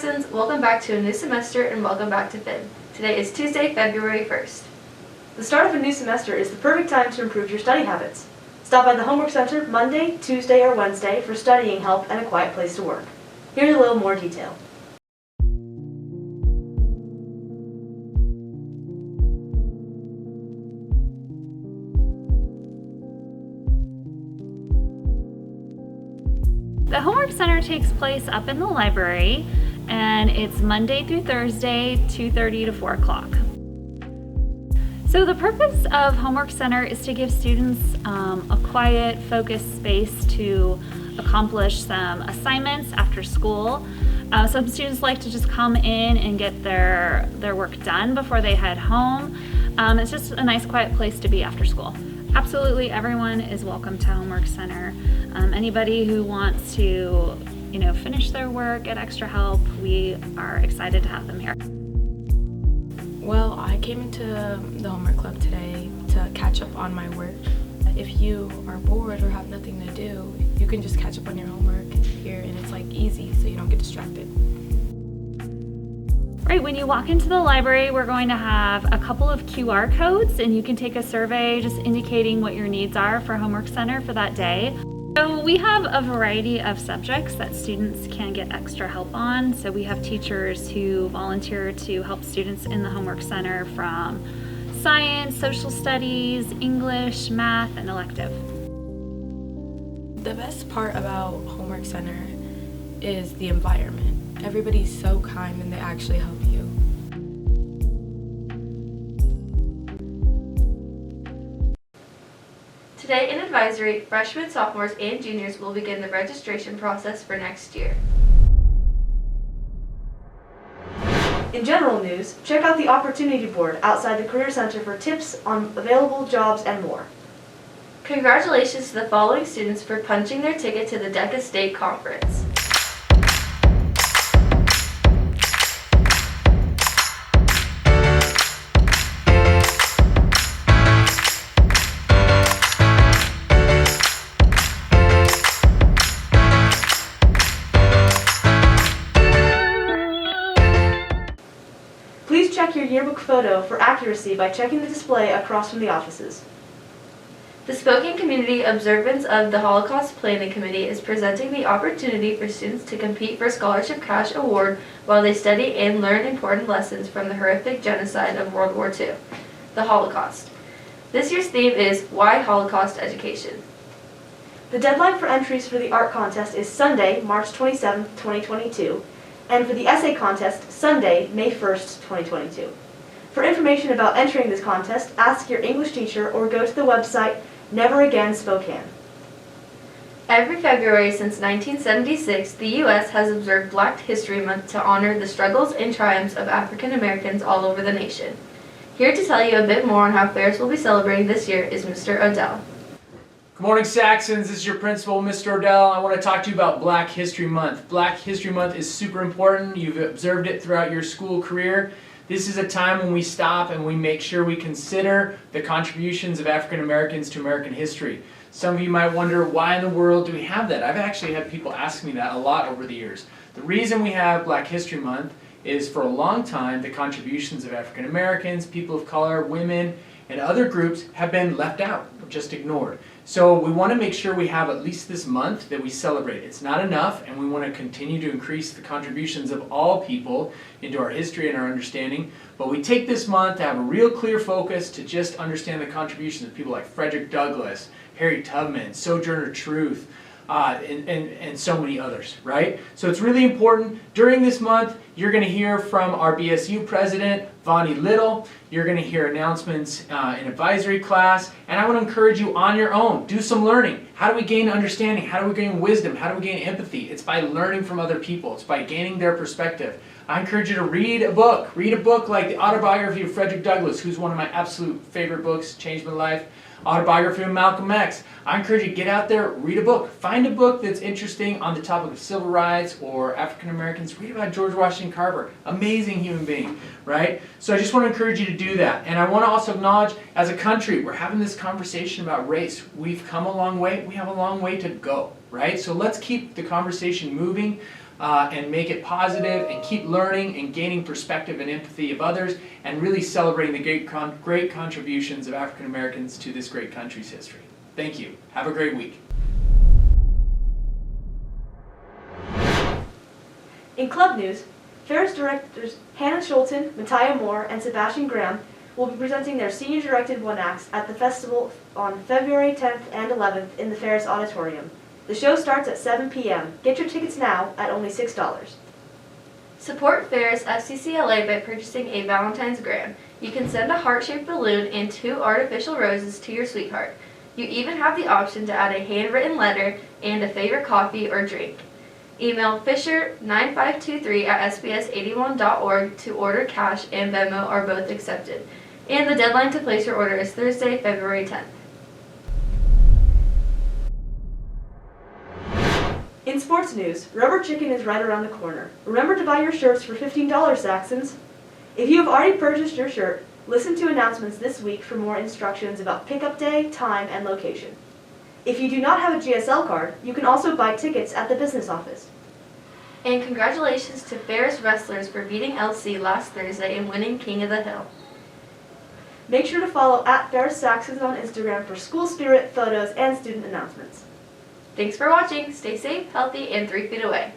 Saxons, welcome back to a new semester and welcome back to FIN. Today is Tuesday, February 1st. The start of a new semester is the perfect time to improve your study habits. Stop by the Homework Center Monday, Tuesday, or Wednesday for studying help and a quiet place to work. Here's a little more detail. The Homework Center takes place up in the library, and it's Monday through Thursday, 2:30 to 4 o'clock. So the purpose of Homework Center is to give students a quiet, focused space to accomplish some assignments after school. Some students like to just come in and get their work done before they head home. It's just a nice, quiet place to be after school. Absolutely everyone is welcome to Homework Center. Anybody who wants to, finish their work, get extra help, we are excited to have them here. Well, I came into the homework club today to catch up on my work. If you are bored or have nothing to do, you can just catch up on your homework here, and it's easy so you don't get distracted. Right, when you walk into the library, we're going to have a couple of QR codes, and you can take a survey just indicating what your needs are for Homework Center for that day. So we have a variety of subjects that students can get extra help on. So we have teachers who volunteer to help students in the Homework Center from science, social studies, English, math, and elective. The best part about Homework Center is the environment. Everybody's so kind and they actually help you. Today in advisory, freshmen, sophomores, and juniors will begin the registration process for next year. In general news, check out the Opportunity Board outside the Career Center for tips on available jobs and more. Congratulations to the following students for punching their ticket to the DECA State Conference. Please check your yearbook photo for accuracy by checking the display across from the offices. The Spokane Community Observance of the Holocaust Planning Committee is presenting the opportunity for students to compete for Scholarship Cash Award while they study and learn important lessons from the horrific genocide of World War II, the Holocaust. This year's theme is Why Holocaust Education. The deadline for entries for the art contest is Sunday, March 27, 2022, and for the essay contest, Sunday, May 1st, 2022. For information about entering this contest, ask your English teacher or go to the website Never Again Spokane. Every February since 1976, the U.S. has observed Black History Month to honor the struggles and triumphs of African Americans all over the nation. Here to tell you a bit more on how Ferris will be celebrating this year is Mr. Odell. Good morning, Saxons. This is your principal, Mr. Odell. I want to talk to you about Black History Month. Black History Month is super important. You've observed it throughout your school career. This is a time when we stop and we make sure we consider the contributions of African Americans to American history. Some of you might wonder, why in the world do we have that? I've actually had people ask me that a lot over the years. The reason we have Black History Month is for a long time the contributions of African Americans, people of color, women, and other groups have been left out, just ignored. So we want to make sure we have at least this month that we celebrate. It's not enough, and we want to continue to increase the contributions of all people into our history and our understanding. But we take this month to have a real clear focus to just understand the contributions of people like Frederick Douglass, Harriet Tubman, Sojourner Truth, and so many others, right? So it's really important. During this month, you're going to hear from our BSU president, Vonnie Little. You're going to hear announcements in advisory class. And I want to encourage you on your own. Do some learning. How do we gain understanding? How do we gain wisdom? How do we gain empathy? It's by learning from other people. It's by gaining their perspective. I encourage you to read a book. Read a book like the autobiography of Frederick Douglass, who's one of my absolute favorite books, changed my life. Autobiography of Malcolm X. I encourage you to get out there, read a book. Find a book that's interesting on the topic of civil rights or African Americans. Read about George Washington Carver. Amazing human being, right? So I just want to encourage you to do that. And I want to also acknowledge, as a country, we're having this conversation about race. We've come a long way. We have a long way to go, right? So let's keep the conversation moving. and make it positive and keep learning and gaining perspective and empathy of others and really celebrating the great contributions of African Americans to this great country's history. Thank you. Have a great week. In club news, Ferris directors Hannah Schulten, Mattia Moore, and Sebastian Graham will be presenting their senior directed one acts at the festival on February 10th and 11th in the Ferris Auditorium. The show starts at 7 p.m. Get your tickets now at only $6. Support Ferris FCCLA by purchasing a Valentine's Gram. You can send a heart-shaped balloon and 2 artificial roses to your sweetheart. You even have the option to add a handwritten letter and a favorite coffee or drink. Email fisher9523@sbs81.org to order. Cash and Venmo are both accepted. And the deadline to place your order is Thursday, February 10th. In sports news, Rubber Chicken is right around the corner. Remember to buy your shirts for $15, Saxons. If you have already purchased your shirt, listen to announcements this week for more instructions about pickup day, time, and location. If you do not have a GSL card, you can also buy tickets at the business office. And congratulations to Ferris wrestlers for beating LC last Thursday and winning King of the Hill. Make sure to follow @Ferris Saxons on Instagram for school spirit, photos, and student announcements. Thanks for watching. Stay safe, healthy, and 3 feet away.